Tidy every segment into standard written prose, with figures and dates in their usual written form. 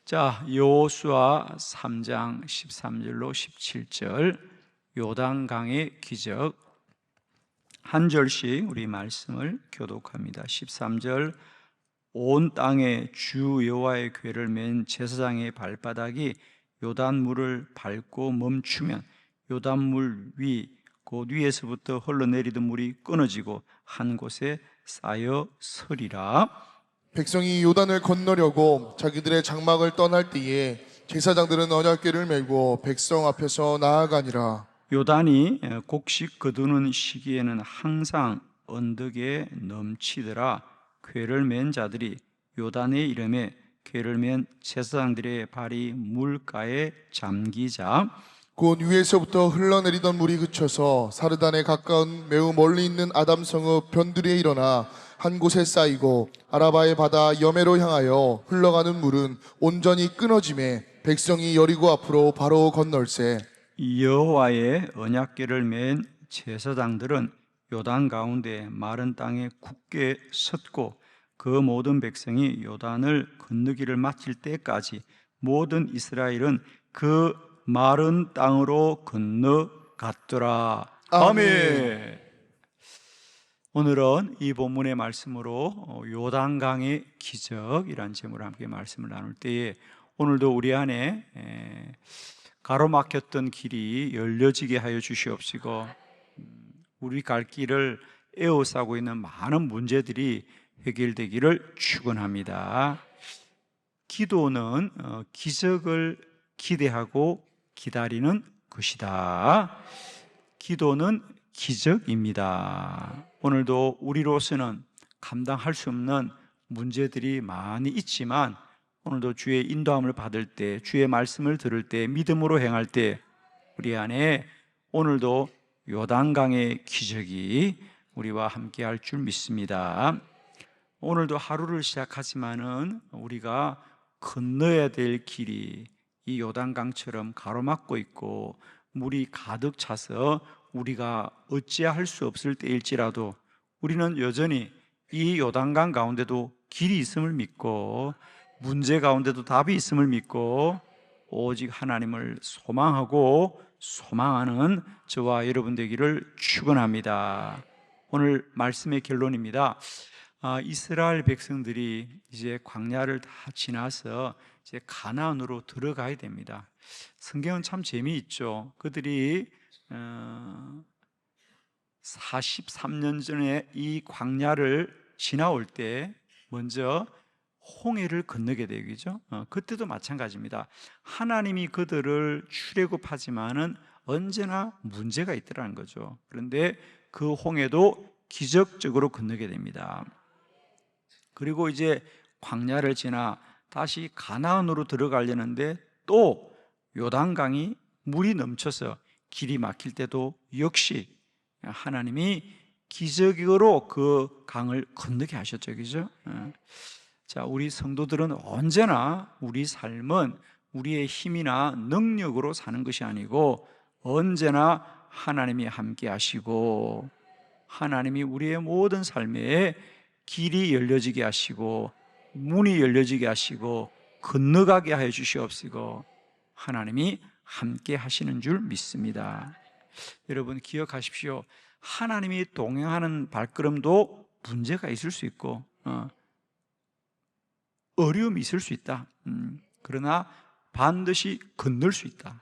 자, 여호수아 3장 13절로 17절 요단강의 기적 한 절씩 우리 말씀을 교독합니다. 13절 온 땅에 주 여호와의 궤를 맨 제사장의 발바닥이 요단물을 밟고 멈추면 요단물 곧 위에서부터 흘러내리던 물이 끊어지고 한 곳에 쌓여 서리라. 백성이 요단을 건너려고 자기들의 장막을 떠날 때에 제사장들은 언약궤를 메고 백성 앞에서 나아가니라. 요단이 곡식 거두는 시기에는 항상 언덕에 넘치더라. 궤를 맨 자들이 요단의 이름에 궤를 맨 제사장들의 발이 물가에 잠기자 곧 위에서부터 흘러내리던 물이 그쳐서 사르단에 가까운 매우 멀리 있는 아담성읍 변두리에 일어나 한 곳에 쌓이고 아라바의 바다 여매로 향하여 흘러가는 물은 온전히 끊어짐에 백성이 여리고 앞으로 바로 건널세. 여호와의 언약궤를 맨 제사장들은 요단 가운데 마른 땅에 굳게 섰고 그 모든 백성이 요단을 건너기를 마칠 때까지 모든 이스라엘은 그 마른 땅으로 건너갔더라. 아멘. 오늘은 이 본문의 말씀으로 요단강의 기적이라는 제목으로 함께 말씀을 나눌 때에 오늘도 우리 안에 가로막혔던 길이 열려지게 하여 주시옵시고 우리 갈 길을 에워싸고 있는 많은 문제들이 해결되기를 축원합니다. 기도는 기적을 기대하고 기다리는 것이다. 기도는 기적입니다. 오늘도 우리로서는 감당할 수 없는 문제들이 많이 있지만 오늘도 주의 인도함을 받을 때, 주의 말씀을 들을 때, 믿음으로 행할 때 우리 안에 오늘도 요단강의 기적이 우리와 함께 할 줄 믿습니다. 오늘도 하루를 시작하지만은 우리가 건너야 될 길이 이 요단강처럼 가로막고 있고 물이 가득 차서 우리가 어찌할 수 없을 때일지라도 우리는 여전히 이 요단강 가운데도 길이 있음을 믿고 문제 가운데도 답이 있음을 믿고 오직 하나님을 소망하고 소망하는 저와 여러분 되기를 축원합니다. 오늘 말씀의 결론입니다. 이스라엘 백성들이 이제 광야를 다 지나서 이제 가나안으로 들어가야 됩니다. 성경은 참 재미있죠. 그들이 43년 전에 이 광야를 지나올 때 먼저 홍해를 건너게 되겠죠. 그때도 마찬가지입니다. 하나님이 그들을 출애굽하지만은 언제나 문제가 있더라는 거죠. 그런데 그 홍해도 기적적으로 건너게 됩니다. 그리고 이제 광야를 지나 다시 가나안으로 들어가려는데 또 요단강이 물이 넘쳐서 길이 막힐 때도 역시 하나님이 기적으로 그 강을 건너게 하셨죠. 그죠? 자, 우리 성도들은 언제나 우리 삶은 우리의 힘이나 능력으로 사는 것이 아니고 언제나 하나님이 함께 하시고 하나님이 우리의 모든 삶에 길이 열려지게 하시고 문이 열려지게 하시고 건너가게 하여 주시옵시고 하나님이 함께 하시는 줄 믿습니다. 여러분 기억하십시오. 하나님이 동행하는 발걸음도 문제가 있을 수 있고 어려움이 있을 수 있다. 그러나 반드시 건널 수 있다.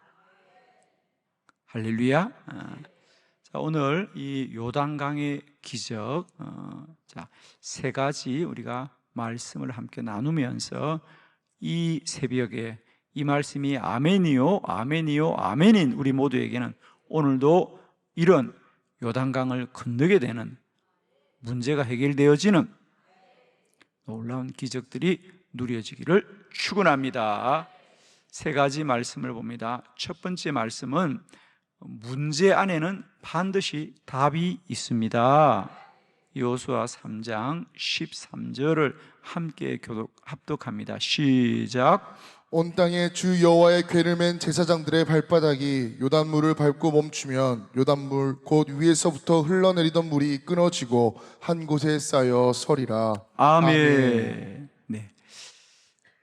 할렐루야. 자, 오늘 이 요단강의 기적 세 가지 우리가 말씀을 함께 나누면서 이 새벽에 이 말씀이 아멘이요 아멘이요 아멘인 우리 모두에게는 오늘도 이런 요단강을 건너게 되는 문제가 해결되어지는 놀라운 기적들이 누려지기를 축원합니다. 세 가지 말씀을 봅니다. 첫 번째 말씀은 문제 안에는 반드시 답이 있습니다. 여호수아 3장 13절을 함께 합독합니다. 시작. 온 땅에 주 여호와의 궤를 맨 제사장들의 발바닥이 요단물을 밟고 멈추면 요단물 곧 위에서부터 흘러내리던 물이 끊어지고 한 곳에 쌓여 서리라. 아멘. 네.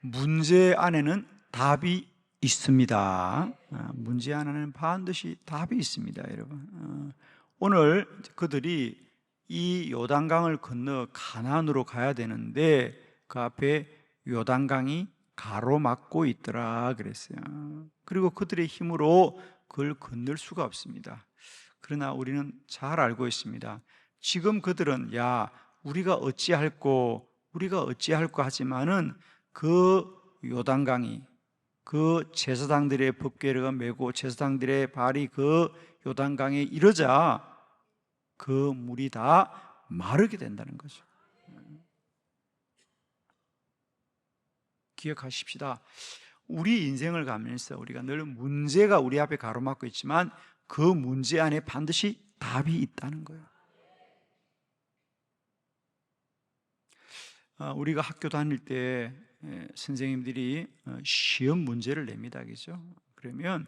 문제 안에는 답이 있습니다. 문제 하나는 반드시 답이 있습니다, 여러분. 오늘 그들이 이 요단강을 건너 가나안으로 가야 되는데 그 앞에 요단강이 가로막고 있더라 그랬어요. 그리고 그들의 힘으로 그걸 건널 수가 없습니다. 그러나 우리는 잘 알고 있습니다. 지금 그들은 야, 우리가 어찌할꼬 하지만은 그 요단강이 그 제사장들의 법궤가 메고 제사장들의 발이 그 요단강에 이르자 그 물이 다 마르게 된다는 거죠. 기억하십시다. 우리 인생을 가면서 우리가 늘 문제가 우리 앞에 가로막고 있지만 그 문제 안에 반드시 답이 있다는 거예요. 우리가 학교 다닐 때 선생님들이 시험 문제를 냅니다, 그죠? 그러면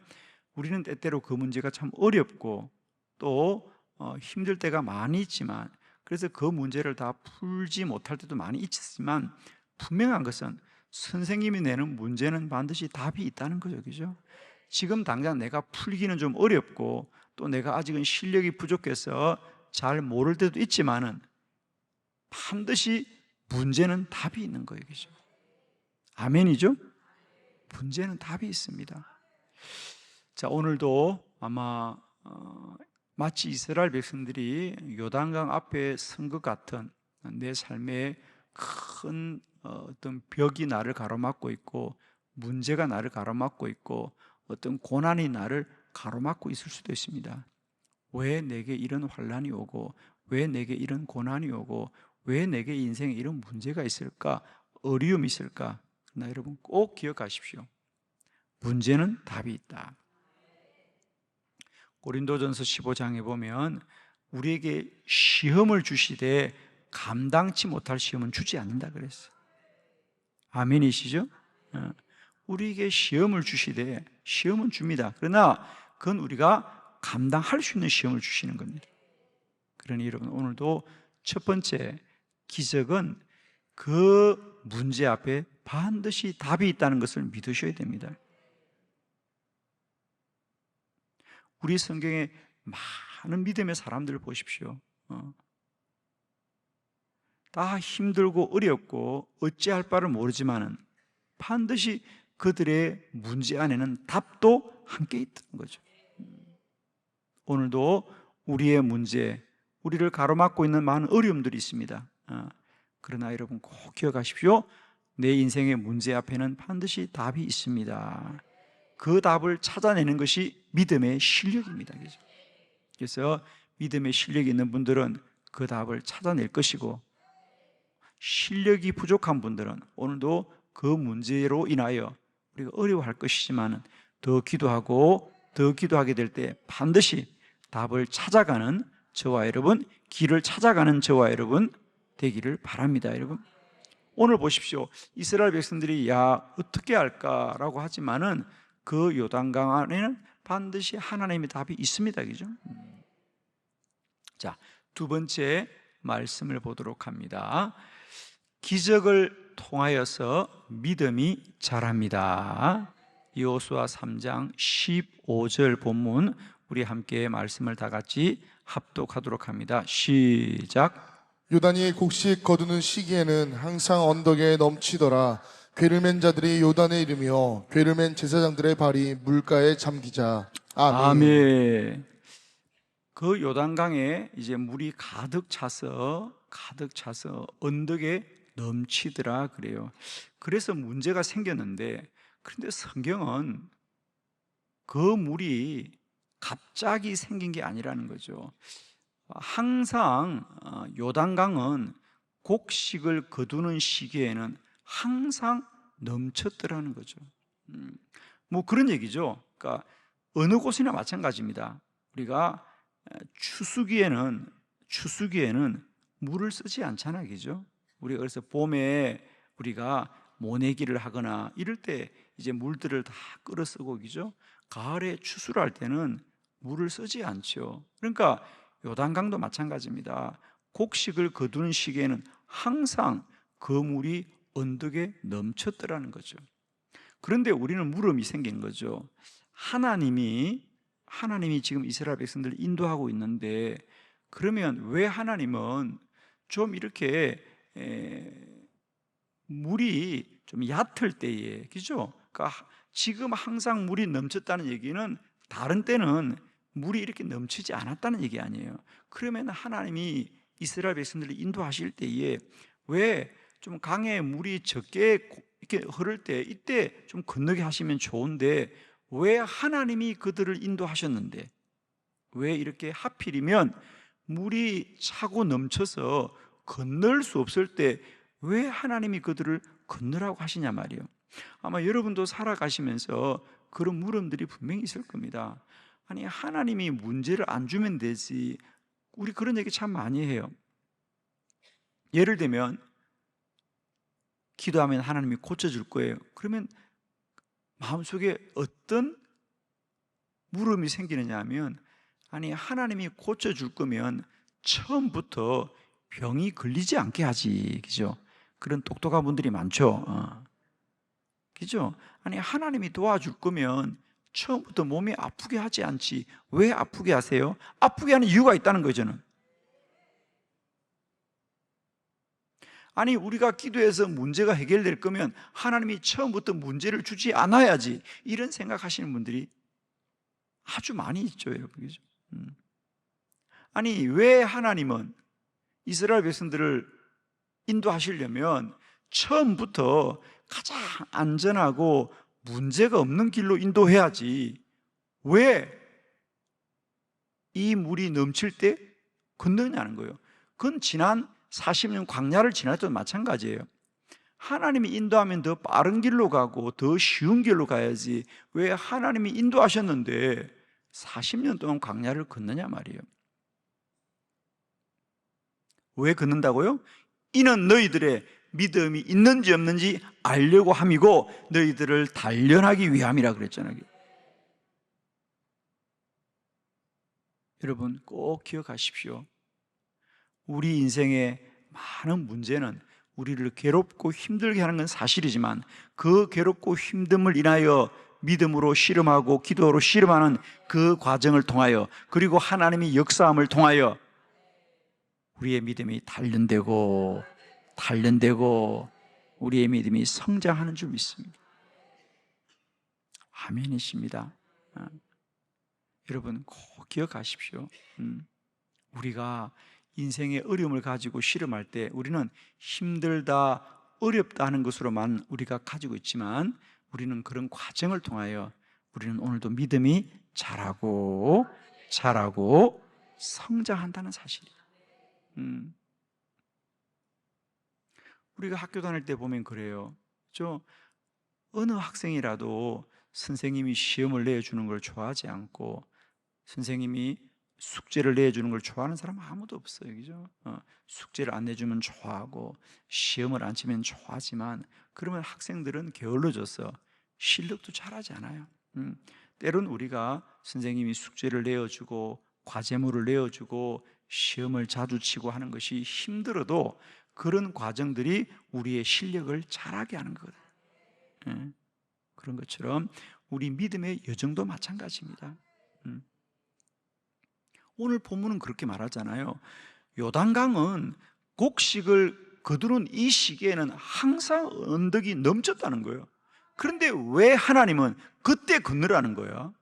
우리는 때때로 그 문제가 참 어렵고 또 힘들 때가 많이 있지만, 그래서 그 문제를 다 풀지 못할 때도 많이 있지만 분명한 것은 선생님이 내는 문제는 반드시 답이 있다는 거죠, 그죠? 지금 당장 내가 풀기는 좀 어렵고 또 내가 아직은 실력이 부족해서 잘 모를 때도 있지만은 반드시 문제는 답이 있는 거예요, 그죠? 아멘이죠? 문제는 답이 있습니다. 자, 오늘도 아마 마치 이스라엘 백성들이 요단강 앞에 선 것 같은 내 삶에 큰 어떤 벽이 나를 가로막고 있고 문제가 나를 가로막고 있고 어떤 고난이 나를 가로막고 있을 수도 있습니다. 왜 내게 이런 환난이 오고 왜 내게 이런 고난이 오고 왜 내게 인생에 이런 문제가 있을까? 어려움이 있을까? 그러나 여러분 꼭 기억하십시오. 문제는 답이 있다. 고린도전서 15장에 보면 우리에게 시험을 주시되 감당치 못할 시험은 주지 않는다 그랬어요. 아멘이시죠? 우리에게 시험을 주시되 시험은 줍니다. 그러나 그건 우리가 감당할 수 있는 시험을 주시는 겁니다. 그러니 여러분 오늘도 첫 번째 기적은 그 문제 앞에 반드시 답이 있다는 것을 믿으셔야 됩니다. 우리 성경에 많은 믿음의 사람들을 보십시오. 다 힘들고 어렵고 어찌할 바를 모르지만은 반드시 그들의 문제 안에는 답도 함께 있다는 거죠. 오늘도 우리의 문제, 우리를 가로막고 있는 많은 어려움들이 있습니다. 그러나 여러분 꼭 기억하십시오. 내 인생의 문제 앞에는 반드시 답이 있습니다. 그 답을 찾아내는 것이 믿음의 실력입니다. 그래서 믿음의 실력이 있는 분들은 그 답을 찾아낼 것이고, 실력이 부족한 분들은 오늘도 그 문제로 인하여 우리가 어려워할 것이지만 더 기도하고 더 기도하게 될 때 반드시 답을 찾아가는 저와 여러분, 길을 찾아가는 저와 여러분 되기를 바랍니다. 여러분 오늘 보십시오. 이스라엘 백성들이 야 어떻게 할까라고 하지만은 그 요단강 안에는 반드시 하나님의 답이 있습니다. 그죠? 자, 두 번째 말씀을 보도록 합니다. 기적을 통하여서 믿음이 자랍니다. 여호수아 3장 15절 본문 우리 함께 말씀을 다 같이 합독하도록 합니다. 시작. 요단이 곡식 거두는 시기에는 항상 언덕에 넘치더라. 궤를 맨 자들이 요단에 이르며 궤를 맨 제사장들의 발이 물가에 잠기자. 아멘. 아멘. 그 요단강에 이제 물이 가득 차서 언덕에 넘치더라 그래요. 그래서 문제가 생겼는데, 그런데 성경은 그 물이 갑자기 생긴 게 아니라는 거죠. 항상 요단강은 곡식을 거두는 시기에는 항상 넘쳤더라는 거죠. 뭐 그런 얘기죠. 그러니까 어느 곳이나 마찬가지입니다. 우리가 추수기에는 물을 쓰지 않잖아요, 그죠? 우리가 그래서 봄에 우리가 모내기를 하거나 이럴 때 이제 물들을 다 끌어 쓰고, 그죠? 가을에 추수를 할 때는 물을 쓰지 않죠. 그러니까 요단강도 마찬가지입니다. 곡식을 거두는 시기에는 항상 그 물이 언덕에 넘쳤더라는 거죠. 그런데 우리는 물음이 생기는 거죠. 하나님이 지금 이스라엘 백성들을 인도하고 있는데, 그러면 왜 하나님은 좀 이렇게 물이 좀 얕을 때에, 그죠? 그러니까 지금 항상 물이 넘쳤다는 얘기는 다른 때는 물이 이렇게 넘치지 않았다는 얘기 아니에요. 그러면 하나님이 이스라엘 백성들을 인도하실 때에 왜 좀 강에 물이 적게 이렇게 흐를 때 이때 좀 건너게 하시면 좋은데, 왜 하나님이 그들을 인도하셨는데 왜 이렇게 하필이면 물이 차고 넘쳐서 건널 수 없을 때 왜 하나님이 그들을 건너라고 하시냐 말이에요. 아마 여러분도 살아가시면서 그런 물음들이 분명히 있을 겁니다. 아니, 하나님이 문제를 안 주면 되지. 우리 그런 얘기 참 많이 해요. 예를 들면 기도하면 하나님이 고쳐줄 거예요. 그러면 마음속에 어떤 물음이 생기느냐 하면, 아니, 하나님이 고쳐줄 거면 처음부터 병이 걸리지 않게 하지, 그죠? 그런 똑똑한 분들이 많죠. 그죠? 아니, 하나님이 도와줄 거면 처음부터 몸이 아프게 하지 않지 왜 아프게 하세요? 아프게 하는 이유가 있다는 거예요, 저는. 아니, 우리가 기도해서 문제가 해결될 거면 하나님이 처음부터 문제를 주지 않아야지, 이런 생각하시는 분들이 아주 많이 있죠, 여러분. 그죠? 아니, 왜 하나님은 이스라엘 백성들을 인도하시려면 처음부터 가장 안전하고 문제가 없는 길로 인도해야지, 왜 이 물이 넘칠 때 건너냐는 거예요. 그건 지난 40년 광야를 지날 때도 마찬가지예요. 하나님이 인도하면 더 빠른 길로 가고 더 쉬운 길로 가야지, 왜 하나님이 인도하셨는데 40년 동안 광야를 건너냐 말이에요. 왜 걷는다고요? 이는 너희들의 믿음이 있는지 없는지 알려고 함이고 너희들을 단련하기 위함이라 그랬잖아요. 여러분 꼭 기억하십시오. 우리 인생의 많은 문제는 우리를 괴롭고 힘들게 하는 건 사실이지만, 그 괴롭고 힘듦을 인하여 믿음으로 씨름하고 기도로 씨름하는 그 과정을 통하여, 그리고 하나님의 역사함을 통하여 우리의 믿음이 단련되고 우리의 믿음이 성장하는 줄 믿습니다. 아멘이십니다. 여러분 꼭 기억하십시오. 우리가 인생의 어려움을 가지고 씨름할 때 우리는 힘들다, 어렵다 하는 것으로만 우리가 가지고 있지만, 우리는 그런 과정을 통하여 우리는 오늘도 믿음이 자라고 성장한다는 사실이에요. 우리가 학교 다닐 때 보면 그래요. 어느 학생이라도 선생님이 시험을 내주는 걸 좋아하지 않고 선생님이 숙제를 내주는 걸 좋아하는 사람 아무도 없어요. 그죠? 숙제를 안 내주면 좋아하고 시험을 안 치면 좋아하지만, 그러면 학생들은 게을러져서 실력도 잘하지 않아요. 때론 우리가 선생님이 숙제를 내어주고 과제물을 내어주고 시험을 자주 치고 하는 것이 힘들어도 그런 과정들이 우리의 실력을 잘하게 하는 거거든요. 그런 것처럼 우리 믿음의 여정도 마찬가지입니다. 오늘 본문은 그렇게 말하잖아요. 요단강은 곡식을 거두는 이 시기에는 항상 언덕이 넘쳤다는 거예요. 그런데 왜 하나님은 그때 건너라는 거예요?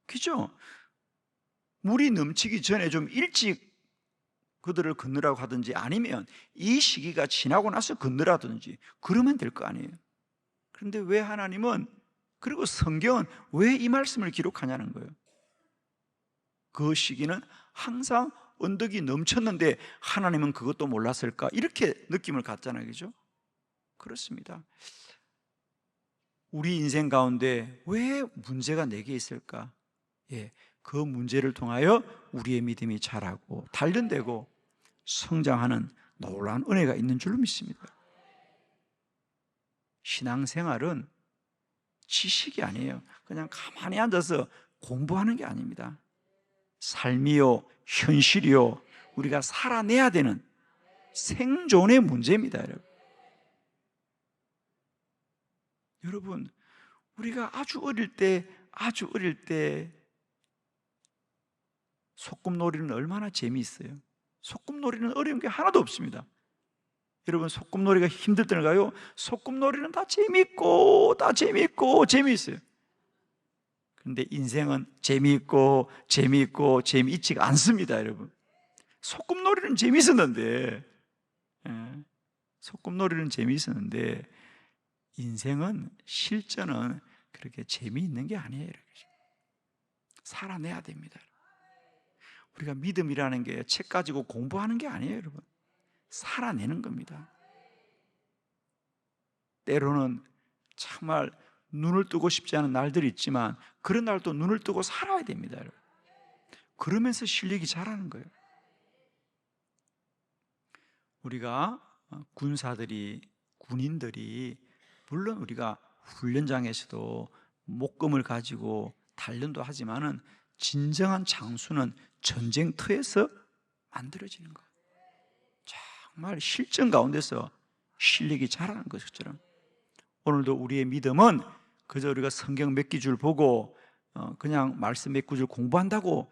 그죠? 물이 넘치기 전에 좀 일찍 그들을 건너라고 하든지, 아니면 이 시기가 지나고 나서 건너라든지 그러면 될 거 아니에요. 그런데 왜 하나님은, 그리고 성경은 왜 이 말씀을 기록하냐는 거예요. 그 시기는 항상 언덕이 넘쳤는데 하나님은 그것도 몰랐을까? 이렇게 느낌을 갖잖아요. 그죠? 그렇습니다. 우리 인생 가운데 왜 문제가 내게 있을까? 그 문제를 통하여 우리의 믿음이 자라고 단련되고 성장하는 놀라운 은혜가 있는 줄로 믿습니다. 신앙생활은 지식이 아니에요. 그냥 가만히 앉아서 공부하는 게 아닙니다. 삶이요, 현실이요, 우리가 살아내야 되는 생존의 문제입니다, 여러분. 여러분, 우리가 아주 어릴 때 소꿉놀이는 얼마나 재미있어요. 소꿉놀이는 어려운 게 하나도 없습니다. 여러분, 소꿉놀이가 힘들 때는가요? 소꿉놀이는 다 재미있고 재미있어요. 그런데 인생은 재미있지가 않습니다, 여러분. 소꿉놀이는 재미있었는데 인생은, 실전은 그렇게 재미있는 게 아니에요. 살아내야 됩니다. 우리가 믿음이라는 게 책 가지고 공부하는 게 아니에요, 여러분. 살아내는 겁니다. 때로는 정말 눈을 뜨고 싶지 않은 날들이 있지만 그런 날도 눈을 뜨고 살아야 됩니다, 여러분. 그러면서 실력이 자라는 거예요. 우리가 군인들이 물론 우리가 훈련장에서도 목검을 가지고 단련도 하지만은 진정한 장수는 전쟁터에서 만들어지는 거예요. 정말 실전 가운데서 실력이 자라는 것처럼 오늘도 우리의 믿음은 그저 우리가 성경 몇 기줄 보고 그냥 말씀 몇 구절 공부한다고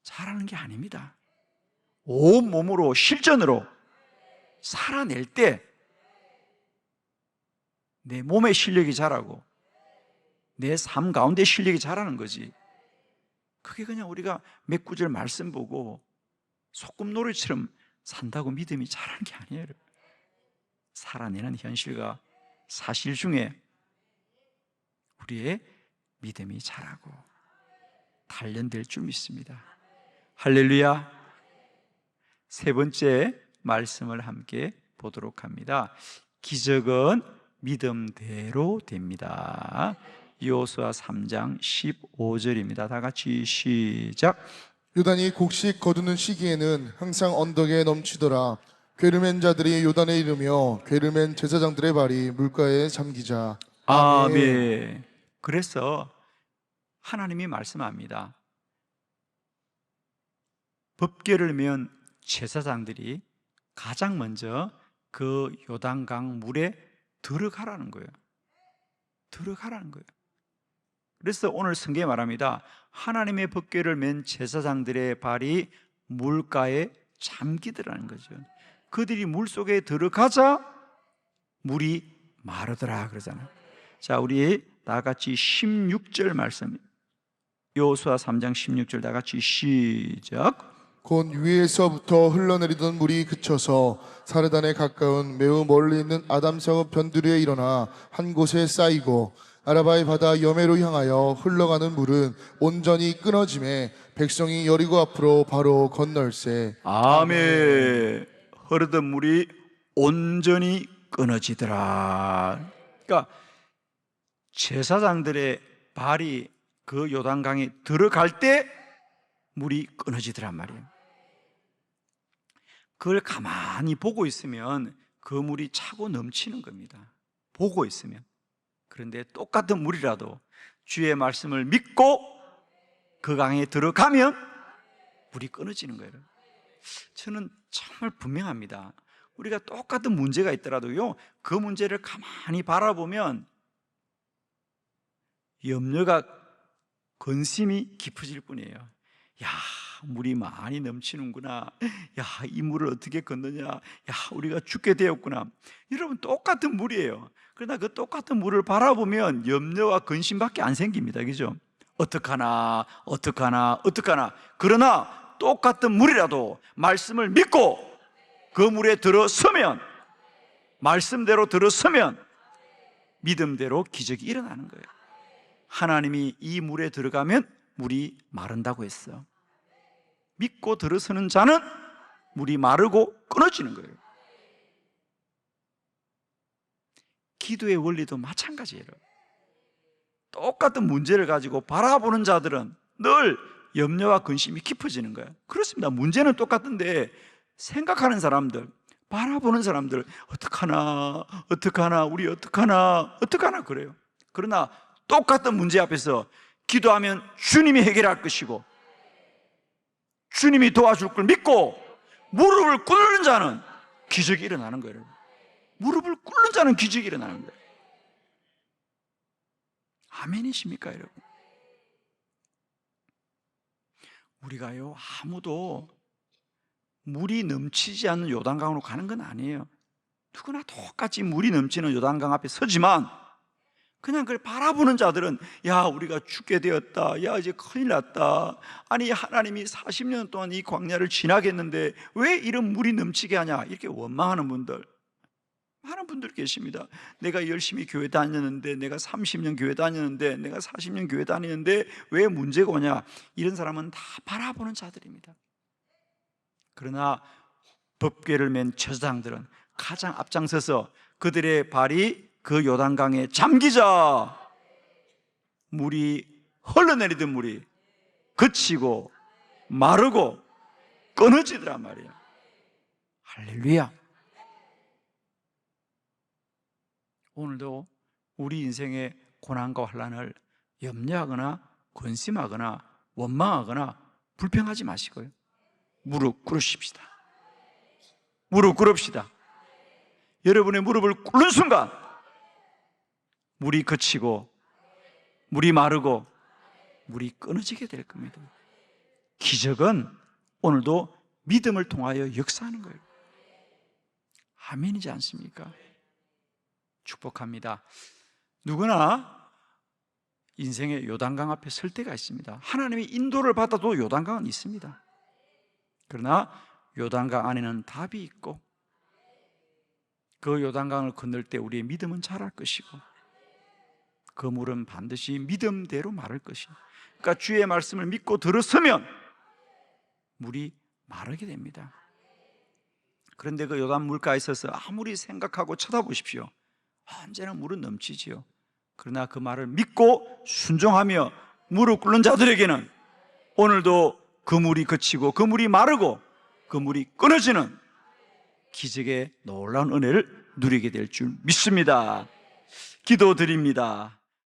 자라는 게 아닙니다. 온 몸으로 실전으로 살아낼 때 내 몸의 실력이 자라고 내 삶 가운데 실력이 자라는 거지. 그게 그냥 우리가 몇 구절 말씀 보고 소꿉놀이처럼 산다고 믿음이 자라는 게 아니에요. 살아내는 현실과 사실 중에 우리의 믿음이 자라고 단련될 줄 믿습니다. 할렐루야. 세 번째 말씀을 함께 보도록 합니다. 기적은 믿음대로 됩니다. 여호수아 3장 15절입니다. 다 같이 시작. 요단이 곡식 거두는 시기에는 항상 언덕에 넘치더라. 괴를 맨 자들이 요단에 이르며 괴를 맨 제사장들의 발이 물가에 잠기자. 아멘. 그래서 하나님이 말씀합니다. 법궤를 메은 제사장들이 가장 먼저 그 요단강 물에 들어가라는 거예요. 그래서 오늘 성경에 말합니다. 하나님의 법궤를 맨 제사장들의 발이 물가에 잠기더라는 거죠. 그들이 물속에 들어가자 물이 마르더라 그러잖아요. 자, 우리 다 같이 16절 말씀, 여호수아 3장 16절 다 같이 시작. 곧 위에서부터 흘러내리던 물이 그쳐서 사르단에 가까운 매우 멀리 있는 아담성읍 변두리에 일어나 한 곳에 쌓이고 아라바의 바다 여매로 향하여 흘러가는 물은 온전히 끊어짐에 백성이 여리고 앞으로 바로 건널세. 아멘. 흐르던 물이 온전히 끊어지더라. 그러니까 제사장들의 발이 그 요단강에 들어갈 때 물이 끊어지더란 말이에요. 그걸 가만히 보고 있으면 그 물이 차고 넘치는 겁니다. 보고 있으면. 그런데 똑같은 물이라도 주의 말씀을 믿고 그 강에 들어가면 물이 끊어지는 거예요. 저는 정말 분명합니다. 우리가 똑같은 문제가 있더라도요, 그 문제를 가만히 바라보면 염려가 근심이 깊어질 뿐이에요. 야, 물이 많이 넘치는구나. 야, 이 물을 어떻게 건너냐. 야, 우리가 죽게 되었구나. 여러분, 똑같은 물이에요. 그러나 그 똑같은 물을 바라보면 염려와 근심밖에 안 생깁니다. 그죠? 어떡하나. 그러나 똑같은 물이라도 말씀을 믿고 그 물에 들어서면, 말씀대로 들어서면 믿음대로 기적이 일어나는 거예요. 하나님이 이 물에 들어가면 물이 마른다고 했어. 믿고 들어서는 자는 물이 마르고 끊어지는 거예요. 기도의 원리도 마찬가지예요. 똑같은 문제를 가지고 바라보는 자들은 늘 염려와 근심이 깊어지는 거예요. 그렇습니다. 문제는 똑같은데 생각하는 사람들, 바라보는 사람들, 어떡하나, 우리 어떡하나 그래요. 그러나 똑같은 문제 앞에서 기도하면 주님이 해결할 것이고 주님이 도와줄 걸 믿고 무릎을 꿇는 자는 기적이 일어나는 거예요. 무릎을 꿇는 자는 기적이 일어나는 거예요. 아멘이십니까, 여러분? 우리가요, 아무도 물이 넘치지 않는 요단강으로 가는 건 아니에요. 누구나 똑같이 물이 넘치는 요단강 앞에 서지만 그냥 그걸 바라보는 자들은 야, 우리가 죽게 되었다. 야, 이제 큰일 났다. 아니, 하나님이 40년 동안 이 광야를 지나겠는데 왜 이런 물이 넘치게 하냐, 이렇게 원망하는 분들, 많은 분들 계십니다. 내가 열심히 교회 다녔는데, 내가 30년 교회 다녔는데, 내가 40년 교회 다니는데 왜 문제가 오냐, 이런 사람은 다 바라보는 자들입니다. 그러나 법궤를 맨 제사장들은 가장 앞장서서 그들의 발이 그 요단강에 잠기자 물이, 흘러내리던 물이 그치고 마르고 끊어지더란 말이야. 할렐루야. 오늘도 우리 인생의 고난과 환난을 염려하거나 근심하거나 원망하거나 불평하지 마시고요, 무릎 꿇으십시다. 무릎 꿇읍시다. 여러분의 무릎을 꿇는 순간 물이 그치고 물이 마르고 물이 끊어지게 될 겁니다. 기적은 오늘도 믿음을 통하여 역사하는 거예요. 아멘이지 않습니까? 축복합니다. 누구나 인생의 요단강 앞에 설 때가 있습니다. 하나님의 인도를 받아도 요단강은 있습니다. 그러나 요단강 안에는 답이 있고 그 요단강을 건널 때 우리의 믿음은 자랄 것이고 그 물은 반드시 믿음대로 마를 것이고, 그러니까 주의 말씀을 믿고 들었으면 물이 마르게 됩니다. 그런데 그 요단 물가에 있어서 아무리 생각하고 쳐다보십시오, 언제나 물은 넘치지요. 그러나 그 말을 믿고 순종하며 무릎 꿇는 자들에게는 오늘도 그 물이 그치고 그 물이 마르고 그 물이 끊어지는 기적의 놀라운 은혜를 누리게 될 줄 믿습니다. 기도드립니다.